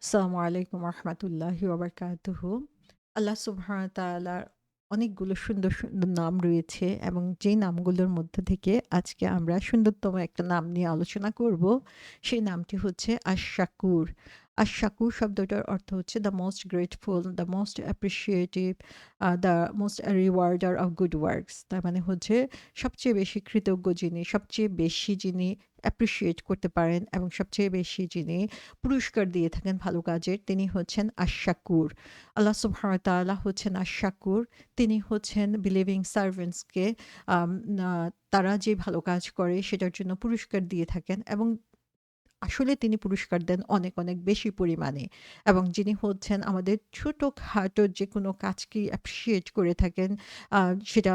আসসালামু আলাইকুম রহমতুল্লাহি ওয়াবারকাতুহু। আল্লাহ সুবহানাহু ওয়া তাআলার অনেকগুলো সুন্দর, সুন্দর নাম রয়েছে এবং যেই নামগুলোর মধ্যে থেকে আজকে আমরা সুন্দরতম একটা নাম নিয়ে আলোচনা করব। সেই নামটি হচ্ছে আশ-শাকুর। আশ-শাকুর শব্দটার অর্থ হচ্ছে the most grateful, the most appreciative, the most rewarder of good works. তার মানে হচ্ছে সবচেয়ে বেশি কৃতজ্ঞ যিনি, সবচেয়ে বেশি যিনি অ্যাপ্রিশিয়েট করতে পারেন এবং সবচেয়ে বেশি যিনি পুরস্কার দিয়ে থাকেন ভালো কাজের, তিনি হচ্ছেন আশ-শাকুর। আল্লাহ সুবহানাহু ওয়া তাআলা হচ্ছেন আশ-শাকুর। তিনি হচ্ছেন বিলিভিং সার্ভেন্টসকে আম আ তারা যে ভালো কাজ করে সেটার জন্য পুরস্কার দিয়ে থাকেন এবং আসলে তিনি পুরস্কার দেন অনেক, অনেক বেশি পরিমাণে এবং যিনি হচ্ছেন আমাদের ছোটখাটো যেকোনো কাজকেই অ্যাপ্রিশিয়েট করে থাকেন। সেটা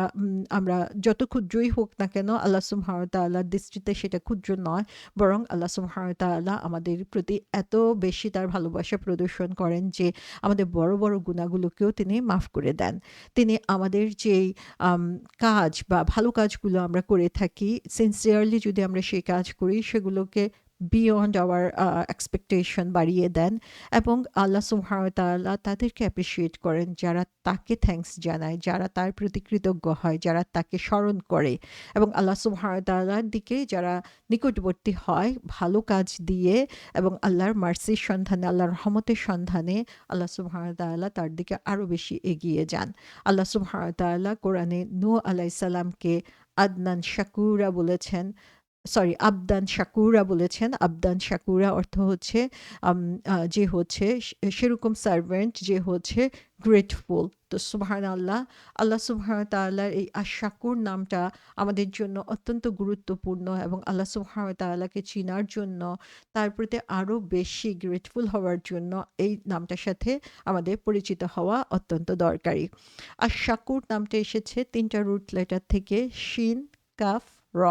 আমরা যত ক্ষুদ্রই হোক না কেন আল্লাহ সুবহানাহু ওয়া তাআলার দৃষ্টিতে সেটা ক্ষুদ্র নয়। বরং আল্লাহ সুবহানাহু ওয়া তাআলা আমাদের প্রতি এত বেশি তার ভালোবাসা প্রদর্শন করেন যে আমাদের বড়, বড় গুনাহগুলোকেও তিনি মাফ করে দেন। তিনি আমাদের যেই আম কাজ বা ভালো কাজগুলো আমরা করে থাকি, সিনসিয়ারলি যদি আমরা সেই কাজ করি সেগুলোকে বিয়ন্ড আওয়ার এক্সপেকটেশন বাড়িয়ে দেন এবং আল্লাহ সুবহানাহু ওয়া তাআলা তাদেরকে অ্যাপ্রিশিয়েট করেন যারা তাকে থ্যাঙ্কস জানায়, যারা তার প্রতি কৃতজ্ঞ হয়, যারা তাকে স্মরণ করে এবং আল্লাহ সুবহানাহু ওয়া তাআলার দিকে যারা নিকটবর্তী হয় ভালো কাজ দিয়ে এবং আল্লাহর মার্সির সন্ধানে, আল্লাহর রহমতের সন্ধানে আল্লাহ সুবহানাহু ওয়া তাআলা তার দিকে আরও বেশি এগিয়ে যান। আল্লাহ সুবহানাহু ওয়া তাআলা কোরআনে নূহ আলাইহিস সালামকে আদনান শাকুরা বলেছেন, সরি আবদান শাকুরা বলেছেন। আবদান শাকুরা অর্থ হচ্ছে আম যে হচ্ছে সেরকম সার্ভেন্ট যে হচ্ছে গ্রেটফুল। তো সুবহানাল্লাহ, আল্লাহ সুবহানাহু ওয়া তাআলার এই আশ-শাকুর নামটা আমাদের জন্য অত্যন্ত গুরুত্বপূর্ণ এবং আল্লাহ সুবহানাহু ওয়া তাআলাকে চিনার জন্য, তার প্রতি আরও বেশি গ্রেটফুল হওয়ার জন্য এই নামটার সাথে আমাদের পরিচিত হওয়া অত্যন্ত দরকারি। আশ-শাকুর নামটা এসেছে ৩ টা রুট লেটার থেকে শিন, কাফ, র।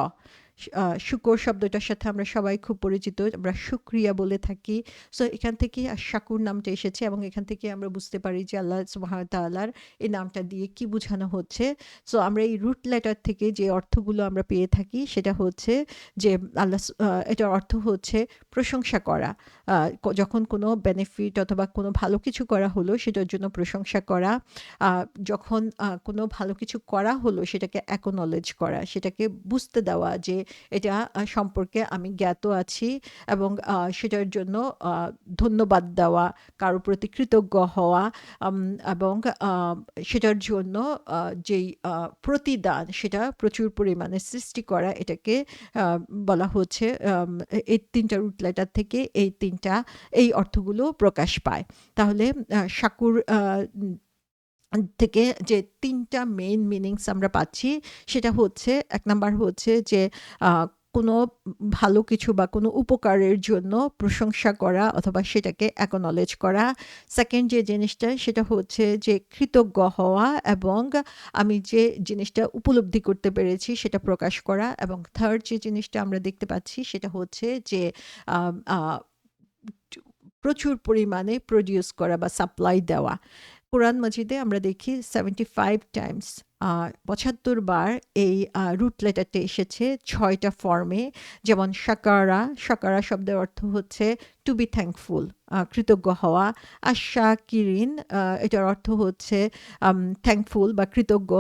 শুকর শব্দটার সাথে আমরা সবাই খুব পরিচিত। আমরা শুকরিয়া বলে থাকি। সো এখান থেকেই শাকুর নামটা এসেছে এবং এখান থেকে আমরা বুঝতে পারি যে আল্লাহ সুবহানাহু ওয়া তাআলার এই নামটা দিয়ে কি বোঝানো হচ্ছে। সো আমরা এই রুট লেটার থেকে যে অর্থগুলো আমরা পেয়ে থাকি সেটা হচ্ছে যে এটার অর্থ হচ্ছে প্রশংসা করা। যখন কোনো বেনিফিট অথবা কোনো ভালো কিছু করা হলো সেটার জন্য প্রশংসা করা। আ যখন কোনো ভালো কিছু করা হলো সেটাকে অ্যাকনলেজ করা, সেটাকে বুঝতে দেওয়া যে এটা সম্পর্কে আমি জ্ঞাত আছি এবং সেটার জন্য আ ধন্যবাদ দেওয়া, কারো প্রতি কৃতজ্ঞ হওয়া আম এবং আ সেটার জন্য যেই প্রতিদান সেটা প্রচুর পরিমাণে সৃষ্টি করা, এটাকে আ বলা হচ্ছে এই ৩ টা রুট লেটার থেকে এই অর্থগুলো প্রকাশ পায়। তাহলে শাকুর থেকে যে ৩ টা মেইন মিনিংস আমরা পাচ্ছি সেটা হচ্ছে ১ নাম্বার হচ্ছে যে আ কোনো ভালো কিছু বা কোনো উপকারের জন্য প্রশংসা করা অথবা সেটাকে অ্যাকনলেজ করা। 2nd যে জিনিসটা সেটা হচ্ছে যে কৃতজ্ঞ হওয়া এবং আমি যে জিনিসটা উপলব্ধি করতে পেরেছি সেটা প্রকাশ করা এবং 3rd যে জিনিসটা আমরা দেখতে পাচ্ছি সেটা হচ্ছে যে আ আ প্রচুর পরিমাণে প্রোডিউস করা বা সাপ্লাই দেওয়া। কোরআন মাজিদে আমরা দেখি 75 টাইমস ৭৫ বার এই রুট লেটারটা এসেছে ৬ টা ফর্মে। যেমন শাকারা, শাকারা শব্দের অর্থ হচ্ছে টু বি থ্যাঙ্কফুল, কৃতজ্ঞ হওয়া। আশ-শাকিরিন, এটার অর্থ হচ্ছে থ্যাঙ্কফুল বা কৃতজ্ঞ।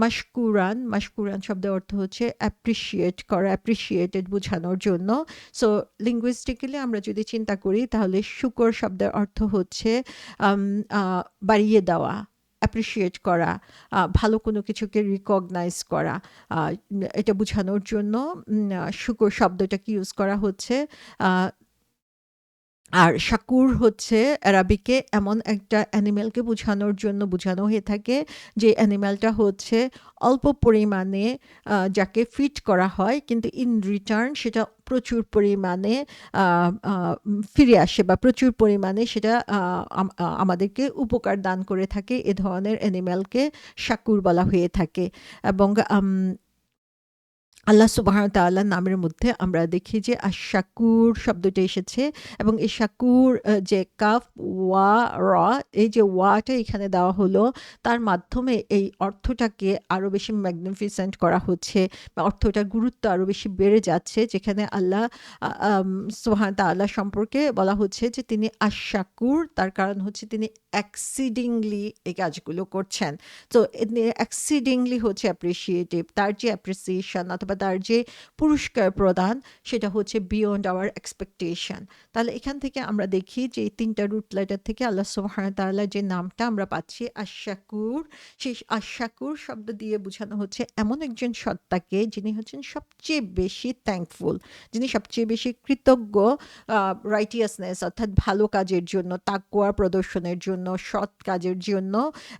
মাশকুরান, মাশকুরান শব্দের অর্থ হচ্ছে অ্যাপ্রিশিয়েট করা, অ্যাপ্রিশিয়েটেড বোঝানোর জন্য। সো লিঙ্গুইস্টিক্যালি আমরা যদি চিন্তা করি তাহলে শুকর শব্দের অর্থ হচ্ছে আম আ বাড়িয়ে দেওয়া, অ্যাপ্রিশিয়েট করা, ভালো কোনো কিছুকে রিকগনাইজ করা। আ এটা বোঝানোর জন্য শুকর শব্দটাকে ইউজ করা হচ্ছে। আ আর শাকুর হচ্ছে অ্যারাবিকে এমন একটা অ্যানিমেলকে বোঝানোর জন্য বোঝানো হয়ে থাকে যে অ্যানিমেলটা হচ্ছে অল্প পরিমাণে যাকে ফিড করা হয় কিন্তু ইন রিটার্ন সেটা প্রচুর পরিমাণে আ আ ফিরে আসে বা প্রচুর পরিমাণে সেটা আমাদেরকে উপকার দান করে থাকে। এ ধরনের অ্যানিমেলকে শাকুর বলা হয়ে থাকে এবং আল্লাহ সুবহানাহু ওয়া তাআলার নামের মধ্যে আমরা দেখি যে আশ-শাকুর শব্দটি এসেছে এবং এই শাকুর যে কাফ, ওয়া, র, এই যে ওয়াটা এখানে দেওয়া হলো তার মাধ্যমে এই অর্থটাকে আরো বেশি ম্যাগনিফিসেন্ট করা হচ্ছে বা অর্থটার গুরুত্ব আরো বেশি বেড়ে যাচ্ছে, যেখানে আল্লাহ সুবহানাহু ওয়া তাআলা সম্পর্কে বলা হচ্ছে যে তিনি আশ-শাকুর, তার কারণ হচ্ছে তিনি এক্সিডিংলি এই কাজগুলো করছেন। তো এক্সিডিংলি হচ্ছে অ্যাপ্রিসিয়েটিভ, তার যে অ্যাপ্রিসিয়েশন অথবা তার যে পুরস্কার প্রদান সেটা হচ্ছে বিয়ন্ড আওয়ার এক্সপেকটেশন। তাহলে এখান থেকে আমরা দেখি যে এই তিনটা রুট লেটার থেকে আল্লাহ সুবহানাহু ওয়া তাআলার যে নামটা আমরা পাচ্ছি আশ-শাকুর, সেই আশ-শাকুর শব্দ দিয়ে বোঝানো হচ্ছে এমন একজন সত্তাকে যিনি হচ্ছেন সবচেয়ে বেশি থ্যাঙ্কফুল, যিনি সবচেয়ে বেশি কৃতজ্ঞ রাইটিয়াসনেস অর্থাৎ ভালো কাজের জন্য, তাকওয়া প্রদর্শনের জন্য, সৎ কাজের জন্য,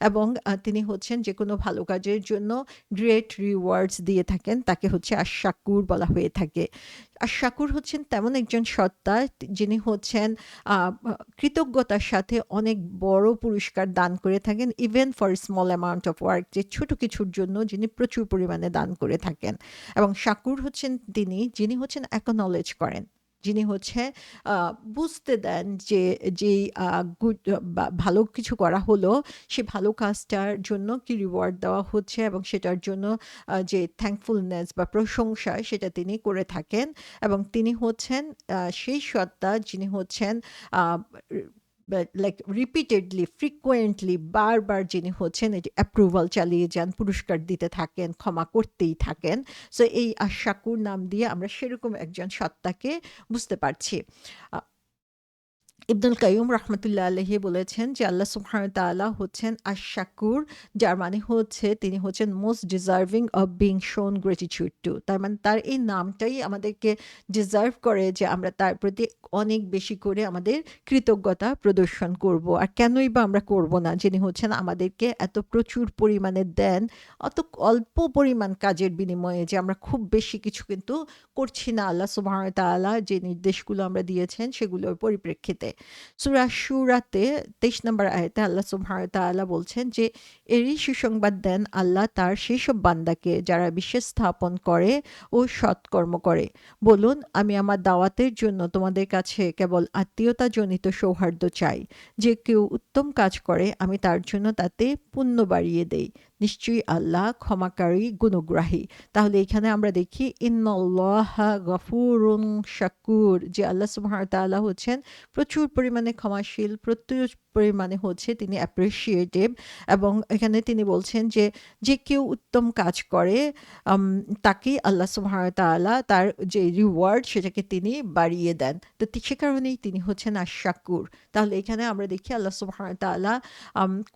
এবং তিনি হচ্ছেন যে কোনো ভালো কাজের জন্য গ্রেট রিওয়ার্ডস দিয়ে থাকেন, তাকে হচ্ছে আশ-শাকুর বলা হয়ে থাকে। আশ-শাকুর হচ্ছেন তেমন একজন সত্তা যিনি হচ্ছেন কৃতজ্ঞতার সাথে অনেক বড় পুরস্কার দান করে থাকেন, even for small amount of work, যে ছোট কিছুর জন্য যিনি প্রচুর পরিমাণে দান করে থাকেন। এবং শাকুর হচ্ছেন তিনি যিনি হচ্ছেন অ্যাকনলেজ করেন, যিনি হচ্ছে বুঝতে দেন যে যেই গুড বা ভালো কিছু করা হলো, সে ভালো কাজটার জন্য কি রিওয়ার্ড দেওয়া হচ্ছে এবং সেটার জন্য যে থ্যাঙ্কফুলনেস বা প্রশংসা সেটা তিনি করে থাকেন। এবং তিনি হচ্ছেন সেই সত্তা যিনি হচ্ছেন লাইক রিপিটেডলি ফ্রিকোয়েন্টলি বারবার যিনি হচ্ছেন এটি অ্যাপ্রুভাল চালিয়ে যান, পুরস্কার দিতে থাকেন, ক্ষমা করতেই থাকেন। সো এই আশ-শাকুর নাম দিয়ে আমরা সেরকম একজন সত্তাকে বুঝতে পারছি। আ ইবনুল কাইয়ুম রহমতুল্লাহ আলাইহি বলেছেন যে আল্লাহ সুবহানাহু ওয়া তাআলা হচ্ছেন আশ-শাকুর, যার মানে হচ্ছে তিনি হচ্ছেন মোস্ট ডিজার্ভিং অফ বিং শোন গ্র্যাটিটিউড টু। তার মানে তার এই নামটাই আমাদেরকে ডিজার্ভ করে যে আমরা তার প্রতি অনেক বেশি করে আমাদের কৃতজ্ঞতা প্রদর্শন করব। আর কেনই বা আমরা করব না, যিনি হচ্ছেন আমাদেরকে এত প্রচুর পরিমাণে দেন, অত অল্প পরিমাণ কাজের বিনিময়ে, যে আমরা খুব বেশি কিছু কিন্তু করছি না আল্লাহ সুবহানাহু ওয়া তাআলা যে নির্দেশগুলো আমরা দিয়েছেন সেগুলোর পরিপ্রেক্ষিতে। সূরা শুরাতে ২৩ নম্বর আয়াতে আল্লাহ সুবহানাহু ওয়া তাআলা বলছেন যে এরই সুসংবাদ দেন আল্লাহ তার সেইসব বান্দাকে যারা বিশ্বাস স্থাপন করে ও সৎকর্ম করে। বলুন, আমি আমার দাওয়াতের জন্য তোমাদের কাছে কেবল আত্মীয়তাজনিত সৌহার্দ্য চাই। যে কেউ উত্তম কাজ করে আমি তার জন্য তাতে পুণ্য বাড়িয়ে দেই। নিশ্চয়ই আল্লাহ ক্ষমাকারী, গুণগ্রাহী। তাহলে এখানে আমরা দেখি ইন্নাল্লাহা গফুরুন শাকুর, যে আল্লাহ সুবহানাহু ওয়া তাআলা হচ্ছেন প্রচুর পরিমাণে ক্ষমাশীল, প্রচুর পরিমাণে হচ্ছে তিনি অ্যাপ্রিসিয়েটিভ। এবং এখানে তিনি বলছেন যে যে কেউ উত্তম কাজ করে তাকেই আল্লাহ সুবহানাহু ওয়া তাআলা তার যে রিওয়ার্ড সেটাকে তিনি বাড়িয়ে দেন। তো সে কারণেই তিনি হচ্ছেন আশ-শাকুর। তাহলে এখানে আমরা দেখি আল্লাহ সুবহানাহু ওয়া তাআলা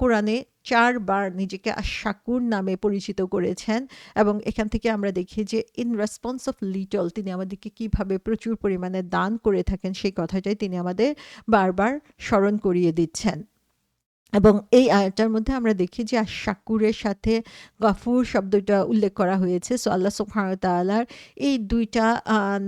কোরআনে ৪ বার নিজেকে আশ-শাকুর নামে পরিচিত করেছেন। এবং এখান থেকে আমরা দেখি যে ইন রেসপন্স অফ লিটল তিনি আমাদেরকে কিভাবে প্রচুর পরিমাণে দান করে থাকেন সেই কথাটাই তিনি আমাদের বারবার স্মরণ করিয়ে দিচ্ছেন। এবং এই আয়াতটার মধ্যে আমরা দেখি যে শাকুরের সাথে গাফুর শব্দটা উল্লেখ করা হয়েছে। সো আল্লাহ সুবহানাহু ওয়া তাআলার এই ২ টা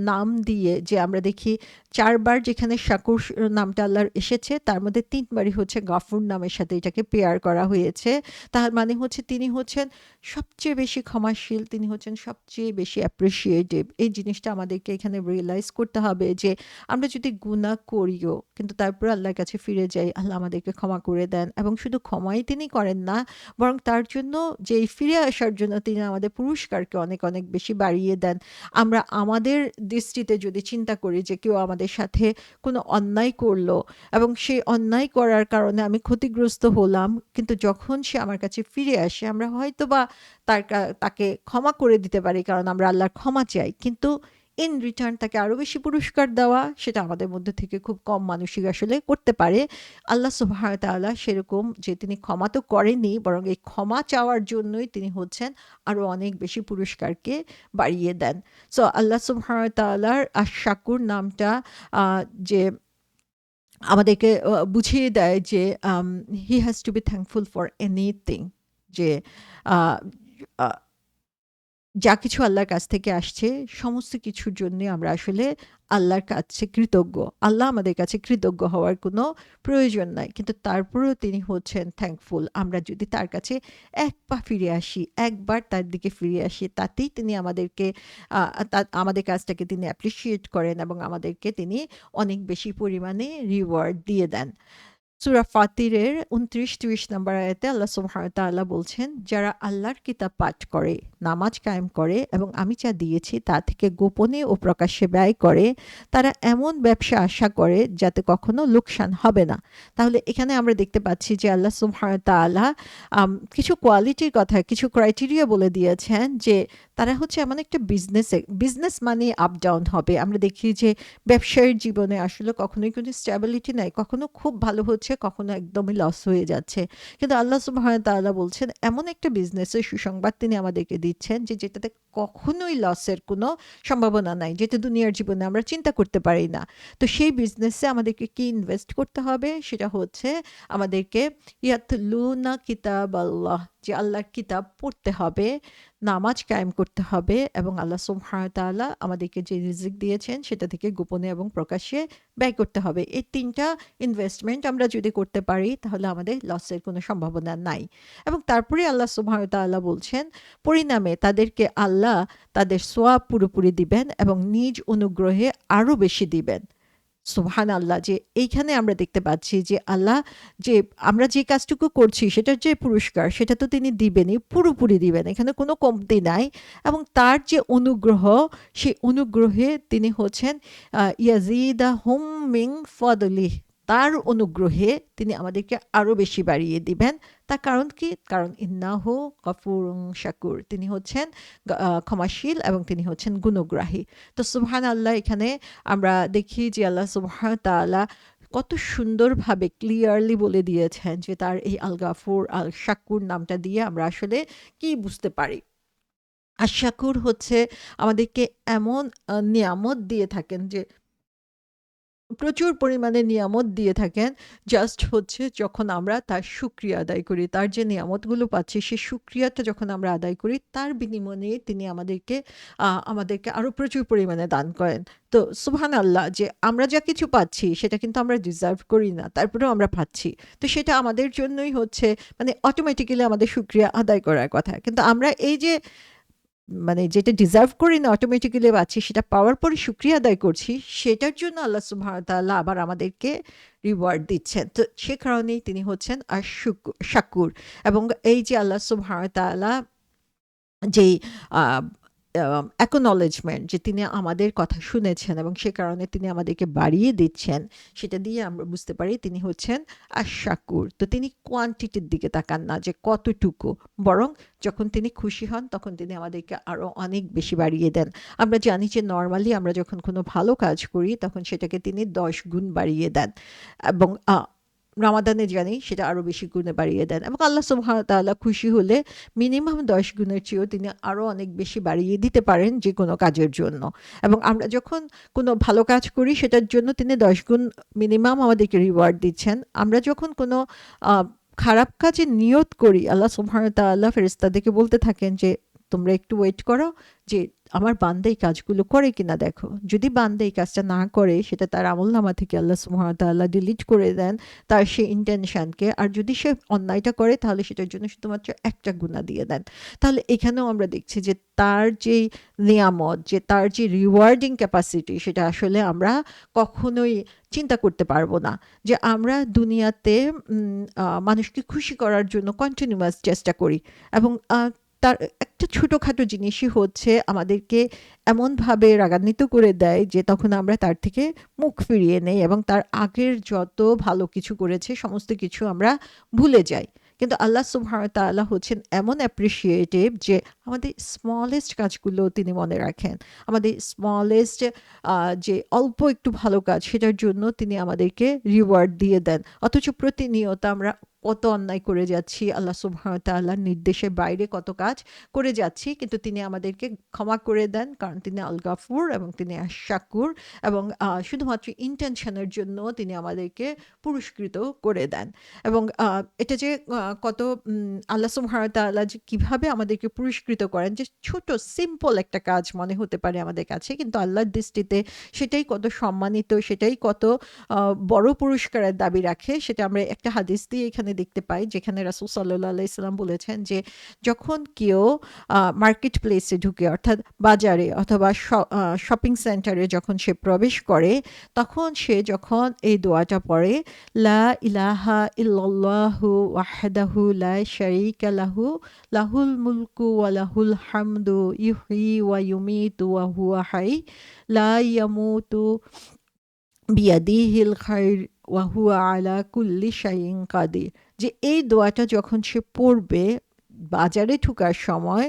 নাম দিয়ে যে আমরা দেখি ৪ বার যেখানে শাকুর নামটা আল্লাহর এসেছে, তার মধ্যে ৩ বারই হচ্ছে গাফুর নামের সাথে এটাকে পেয়ার করা হয়েছে। তার মানে হচ্ছে তিনি হচ্ছেন সবচেয়ে বেশি ক্ষমাশীল, তিনি হচ্ছেন সবচেয়ে বেশি অ্যাপ্রিসিয়েটিভ। এই জিনিসটা আমাদেরকে এখানে রিয়ালাইজ করতে হবে যে আমরা যদি গুনাহ করিও কিন্তু তারপরে আল্লাহর কাছে ফিরে যাই, আল্লাহ আমাদেরকে ক্ষমা করে দেন। এবং শুধু ক্ষমাই তিনি করেন না, বরং তার জন্য যে এই ফিরে আসার জন্য তিনি আমাদের পুরস্কারকে অনেক অনেক বেশি বাড়িয়ে দেন। আমরা আমাদের দৃষ্টিতে যদি চিন্তা করি যে কেউ আমাদের সাথে কোনো অন্যায় করলো এবং সেই অন্যায় করার কারণে আমি ক্ষতিগ্রস্ত হলাম, কিন্তু যখন সে আমার কাছে ফিরে আসে আমরা হয়তোবা তাকে ক্ষমা করে দিতে পারি কারণ আমরা আল্লাহর ক্ষমা চাই, কিন্তু ইন রিটার্ন তাকে আরো বেশি পুরস্কার দেওয়া সেটা আমাদের মধ্যে থেকে খুব কম মানুষই আসলে করতে পারে। আল্লাহ সুবহানাহু ওয়া তাআলা সেরকম যে তিনি ক্ষমা তো করেনই, বরং এই ক্ষমা চাওয়ার জন্যই তিনি হচ্ছেন আরো অনেক বেশি পুরস্কারকে বাড়িয়ে দেন। সো আল্লাহ সুবহানাহু ওয়া তাআলার আশ-শাকুর নামটা যে আমাদেরকে বুঝিয়ে দেয় যে he has to B thankful for anything, যে আ আ যা কিছু আল্লাহর কাছ থেকে আসছে সমস্ত কিছুর জন্য আমরা আসলে আল্লাহর কাছে কৃতজ্ঞ। আল্লাহ আমাদের কাছে কৃতজ্ঞ হওয়ার কোনো প্রয়োজন নাই। কিন্তু তারপরেও তিনি হচ্ছেন থ্যাঙ্কফুল। আমরা যদি তার কাছে এক পা ফিরে আসি, একবার তার দিকে ফিরে আসি, তাতেই তিনি আমাদেরকে আ আমাদের কাজটাকে তিনি অ্যাপ্রিশিয়েট করেন এবং আমাদেরকে তিনি অনেক বেশি পরিমাণে রিওয়ার্ড দিয়ে দেন। সূরা ফাতিরের ২৯-৩০ নম্বর আয়াতে আল্লাহ সুবহানাহু ওয়া তাআলা বলছেন, যারা আল্লাহর কিতাব পাঠ করে, নামাজ কায়েম করে এবং আমি যা দিয়েছি তা থেকে গোপনে ও প্রকাশ্যে ব্যয় করে, তারা এমন ব্যবসা আশা করে যাতে কখনো লোকসান হবে না। তাহলে এখানে আমরা দেখতে পাচ্ছি যে আল্লাহ সুবহানাহু ওয়া তাআলা কিছু কোয়ালিটির কথা, কিছু ক্রাইটেরিয়া বলে দিয়েছেন যে তারা হচ্ছে এমন একটা বিজনেস মানে আপ ডাউন হবে। আমরা দেখি যে ব্যবসায়ীর জীবনে আসলে কখনোই কোনো স্ট্যাবিলিটি নাই। কখনো খুব ভালো হচ্ছে, কখনো একদমই লস হয়ে যাচ্ছে। কিন্তু আল্লাহ সুবহানাহু ওয়া তাআলা বলছেন এমন একটা বিজনেসের সুসংবাদ তিনি আমাদেরকে দিচ্ছেন যে যেটাতে কখনোই লসের কোনো সম্ভাবনা নাই। যেটা দুনিয়ার জীবনে আমরা চিন্তা করতে পারি না। তো সেই বিজনেসে আমাদেরকে কি ইনভেস্ট করতে হবে? সেটা হচ্ছে আমাদেরকে ইয়াতলুনা কিতাবাল্লাহ, যে আল্লাহর কিতাব পড়তে হবে, নামাজ কায়েম করতে হবে এবং আল্লাহ সুবহানাহু ওয়া তাআলা আমাদেরকে যে রিজিক দিয়েছেন সেটা থেকে গোপনে এবং প্রকাশ্যে ব্যয় করতে হবে। এই ৩ টা ইনভেস্টমেন্ট আমরা যদি করতে পারি তাহলে আমাদের লসের কোনো সম্ভাবনা নাই। এবং তারপরে আল্লাহ সুবহানাহু ওয়া তাআলা বলছেন, পরিণামে তাদেরকে আল্লাহ তাদের সোয়াব পুরোপুরি দিবেন এবং নিজ অনুগ্রহে আরো বেশি দিবেন। সুবহানাল্লাহ! যে এইখানে আমরা দেখতে পাচ্ছি যে আল্লাহ, যে আমরা যে কাজটুকু করছি সেটার যে পুরস্কার সেটা তো তিনি দিবেনই, পুরোপুরি দিবেন। এখানে কোনো কমতি নাই এবং তার যে অনুগ্রহ, সেই অনুগ্রহে তিনি হচ্ছেন ইয়াজিদাহুম মিন ফাদলিহ। তার অনুগ্রহে তিনি আমাদেরকে আরো বেশি বাড়িয়ে দিবেন। তার কারণ কি? কারণ ইন্নাহু গফুরুন শাকুর। তিনি হচ্ছেন ক্ষমাশীল এবং তিনি হচ্ছেন গুণগ্রাহী। তো সুবহানাল্লাহ, এখানে আমরা দেখি যে আল্লাহ সুবহানাহু ওয়া তাআলা কত সুন্দরভাবে ক্লিয়ারলি বলে দিয়েছেন যে তার এই আল গাফুর, আল শাকুর নামটা দিয়ে আমরা আসলে কি বুঝতে পারি। আর শাকুর হচ্ছে আমাদেরকে এমন নিয়ামত দিয়ে থাকেন যে প্রচুর পরিমাণে নিয়ামত দিয়ে থাকেন। জাস্ট হচ্ছে যখন আমরা তার শুকরিয়া আদায় করি, তার যে নিয়ামতগুলো পাচ্ছি সেই শুকরিয়াটা যখন আমরা আদায় করি, তার বিনিময়ে তিনি আমাদেরকে আরো প্রচুর পরিমাণে দান করেন। তো সুবহানাল্লাহ, যে আমরা যা কিছু পাচ্ছি সেটা কিন্তু আমরা ডিজার্ভ করি না, তারপরেও আমরা পাচ্ছি। তো সেটা আমাদের জন্যই হচ্ছে, মানে অটোমেটিক্যালি আমাদের শুকরিয়া আদায় করার কথা। কিন্তু আমরা এই যে মানে যেটা ডিজার্ভ করি না অটোমেটিক্যালি পাচ্ছি, সেটা পাওয়ার পরে শুকরিয়া আদায় করছি, সেটার জন্য আল্লাহ সুবহানাহু ওয়া তাআলা আবার আমাদেরকে রিওয়ার্ড দিচ্ছেন। তো সে কারণেই তিনি হচ্ছেন শাকুর। এবং এই যে আল্লাহ সুবহানাহু ওয়া তাআলা যেই অ্যাকনলেজমেন্ট যে তিনি আমাদের কথা শুনেছেন এবং সে কারণে তিনি আমাদেরকে বাড়িয়ে দিচ্ছেন, সেটা দিয়ে আমরা বুঝতে পারি তিনি হচ্ছেন আশ-শাকুর। তো তিনি কোয়ান্টিটির দিকে তাকান না যে কতটুকু, বরং যখন তিনি খুশি হন তখন তিনি আমাদেরকে আরো অনেক বেশি বাড়িয়ে দেন। আমরা জানি যে নরমালি আমরা যখন কোনো ভালো কাজ করি তখন সেটাকে তিনি ১০ গুণ বাড়িয়ে দেন এবং রমাদানে জানি সেটা আরো বেশি গুণে বাড়িয়ে দেন এবং আল্লাহ সুবহানাহু ওয়া তাআলা খুশি হলে মিনিমাম ১০ গুণের চেয়েও তিনি আরো অনেক বেশি বাড়িয়ে দিতে পারেন যে কোনো কাজের জন্য। এবং আমরা যখন কোনো ভালো কাজ করি সেটার জন্য তিনি ১০ গুণ মিনিমাম আমাদেরকে রিওয়ার্ড দিচ্ছেন। আমরা যখন কোনো খারাপ কাজে নিয়ত করি, আল্লাহ সুবহানাহু ওয়া তাআলা ফেরেশতাদেরকে বলতে থাকেন যে তোমরা একটু ওয়েট করো, যে আমার বান্দা এই কাজগুলো করে কিনা দেখো। যদি বান্দা এই কাজটা না করে সেটা তার আমলনামা থেকে আল্লাহ সুবহানাহু ওয়া তাআলা ডিলিট করে দেন তার সেই ইন্টেনশনকে। আর যদি সে অন্যায়টা করে তাহলে সেটার জন্য শুধুমাত্র একটা গুনাহ দিয়ে দেন। তাহলে এখানেও আমরা দেখছি যে তার যেই নিয়ামত, যে তার যে রিওয়ার্ডিং ক্যাপাসিটি, সেটা আসলে আমরা কখনোই চিন্তা করতে পারবো না। যে আমরা দুনিয়াতে মানুষকে খুশি করার জন্য কন্টিনিউয়াস চেষ্টা করি এবং তার একটা ছোটখাটো জিনিসই হচ্ছে আমাদেরকে এমনভাবে রাগান্বিত করে দেয় যে তখন আমরা তার থেকে মুখ ফিরিয়ে নেই এবং তার আগের যত ভালো কিছু করেছে সমস্ত কিছু আমরা ভুলে যাই। কিন্তু আল্লাহ সুবহানাহু ওয়া তাআলা হচ্ছেন এমন অ্যাপ্রিশিয়েটিভ যে আমাদের স্মলেস্ট কাজগুলো তিনি মনে রাখেন। আমাদের স্মলেস্ট যে অল্প একটু ভালো কাজ সেটার জন্য তিনি আমাদেরকে রিওয়ার্ড দিয়ে দেন। অথচ প্রতিনিয়ত আমরা কত অন্যায় করে যাচ্ছি, আল্লাহ সুবহানাহু ওয়া তাআলার নির্দেশের বাইরে কত কাজ করে যাচ্ছি। কিন্তু তিনি আমাদেরকে ক্ষমা করে দেন। কারণ তিনি আল গাফুর এবং তিনি আশ-শাকুর এবং শুধুমাত্র ইনটেনশনের জন্য তিনি আমাদেরকে পুরস্কৃত করে দেন। এবং এটা যে কত আল্লাহ সুবহানাহু ওয়া তাআলা যে কিভাবে আমাদেরকে পুরস্কৃত করেন, যে ছোট সিম্পল একটা কাজ মনে হতে পারে আমাদের কাছে। কিন্তু আল্লাহর দৃষ্টিতে সেটাই কত সম্মানিত, সেটাই কত আ বড় পুরস্কারের দাবি রাখে, সেটা আমরা একটা হাদিস দিয়ে এখানে দেখতে পাই। যেখানে রাসূল সাল্লাল্লাহু আলাইহি সাল্লাম বলেছেন যে, যখন কেউ মার্কেট প্লেসে ঢুকে অর্থাৎ বাজারে অথবা শপিং সেন্টারে যখন সে প্রবেশ করে, তখন সে যখন এই দোয়াটা পড়ে, লা ইলাহা ইল্লাল্লাহু ওয়াহদাহু লা শারীকা লাহু লাহুল মুলকু ওয়া লাহুল হামদু ইহয়ি ওয়া ইউমীতু ওয়া হুয়া হাই লা ইয়ামুতু বিয়াদিহিল খাইর ওয়া হুয়া আলা কুল্লি শাইইন কাদির। যে এই দোয়াটা যখন সে পড়বে বাজারে ঢোকার সময়,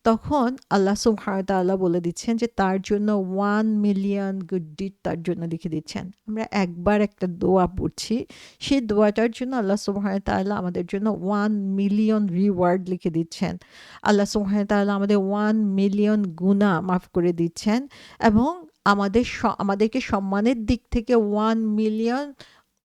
তখন আল্লাহ সুবহানাহু ওয়া তাআলা বলে দিচ্ছেন যে তার জন্য 1 মিলিয়ন গুড ডিড তার জন্য লিখে দিচ্ছেন। আমরা একবার একটা দোয়া পড়ছি, সেই দোয়াটার জন্য আল্লাহ সুবহানাহু ওয়া তাআলা আমাদের জন্য 1 মিলিয়ন রিওয়ার্ড লিখে দিচ্ছেন। আল্লাহ সুবহানাহু ওয়া তাআলা আমাদের 1 মিলিয়ন গুনাহ মাফ করে দিচ্ছেন এবং আমাদেরকে সম্মানের দিক থেকে 1 মিলিয়ন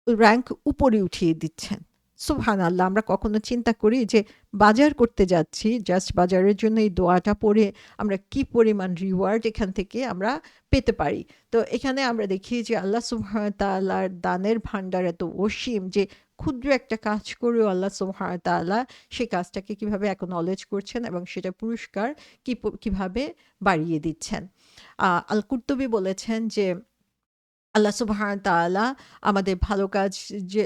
র‍্যাংক উপরে উঠিয়ে দিচ্ছেন। সুবহানাল্লাহ! আমরা কখনো চিন্তা করি যে বাজার করতে যাচ্ছি, জাস্ট বাজারের জন্য এই দোয়াটা পড়ে আমরা কি পরিমাণ রিওয়ার্ড এখান থেকে আমরা পেতে পারি। তো এখানে আমরা দেখি যে আল্লাহ সুবহানাহু ওয়া তাআলার দানের ভান্ডার এত অসীম যে ক্ষুদ্র একটা কাজ করেও আল্লাহ সুবহানাহু ওয়া তাআলা সেই কাজটাকে কিভাবে একনলেজ করছেন এবং সেটার পুরস্কার কিভাবে বাড়িয়ে দিচ্ছেন। আল কুরতুবী বলেছেন যে আল্লাহ সুবহানাহু ওয়া তাআলা আমাদের ভালো কাজ, যে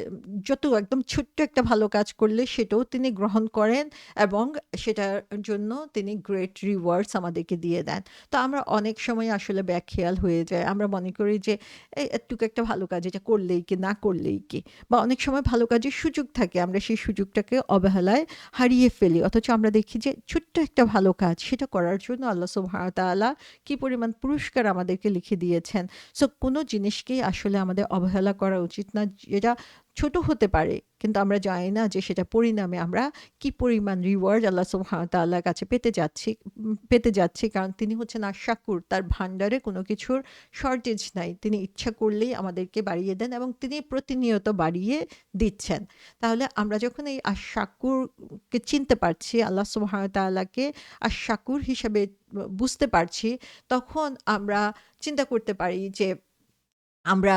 যত একদম ছোট্ট একটা ভালো কাজ করলে সেটাও তিনি গ্রহণ করেন এবং সেটার জন্য তিনি গ্রেট রিওয়ার্ডস আমাদেরকে দিয়ে দেন। তো আমরা অনেক সময় আসলে ব্যাখেয়াল হয়ে যাই। আমরা মনে করি যে এটুকু একটা ভালো কাজ, এটা করলেই কি না করলেই কি? বা অনেক সময় ভালো কাজের সুযোগ থাকে, আমরা সেই সুযোগটাকে অবহেলায় হারিয়ে ফেলি। অথচ আমরা দেখি যে ছোট্ট একটা ভালো কাজ, সেটা করার জন্য আল্লাহ সুবহানাহু ওয়া তাআলা কি পরিমাণ পুরস্কার আমাদেরকে লিখে দিয়েছেন। সো কোনো জিনিসকেই আসলে আমাদের অবহেলা করা উচিত না। যেটা ছোট হতে পারে, কিন্তু আমরা জানি না যে সেটা পরিণামে আমরা কি পরিমাণ রিওয়ার্ড আল্লাহ সুবহানাহু ওয়া তাআলার কাছে পেতে যাচ্ছি। কারণ তিনি হচ্ছেন আশ-শাকুর। তার ভান্ডারে কোনো কিছুর শর্টেজ নাই। তিনি ইচ্ছা করলেই আমাদেরকে বাড়িয়ে দেন এবং তিনি প্রতিনিয়ত বাড়িয়ে দিচ্ছেন। তাহলে আমরা যখন এই আশ-শাকুরকে চিনতে পারছি, আল্লাহ সুবহানাহু ওয়া তাআলাকে আশ-শাকুর হিসেবে বুঝতে পারছি, তখন আমরা চিন্তা করতে পারি যে আমরা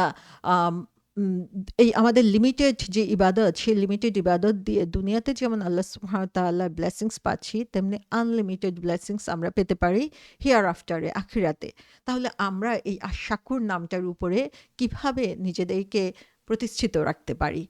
আম উম এই আমাদের লিমিটেড যে ইবাদত, সেই লিমিটেড ইবাদত দিয়ে দুনিয়াতে যেমন আল্লাহ সুবহানাহু ওয়া তাআলার ব্লেসিংস পাচ্ছি, তেমনি আনলিমিটেড ব্লেসিংস আমরা পেতে পারি হিয়ার আফটার এ, আখিরাতে। তাহলে আমরা এই আশ-শাকুর নামটার উপরে কিভাবে নিজেদেরকে প্রতিষ্ঠিত রাখতে পারি?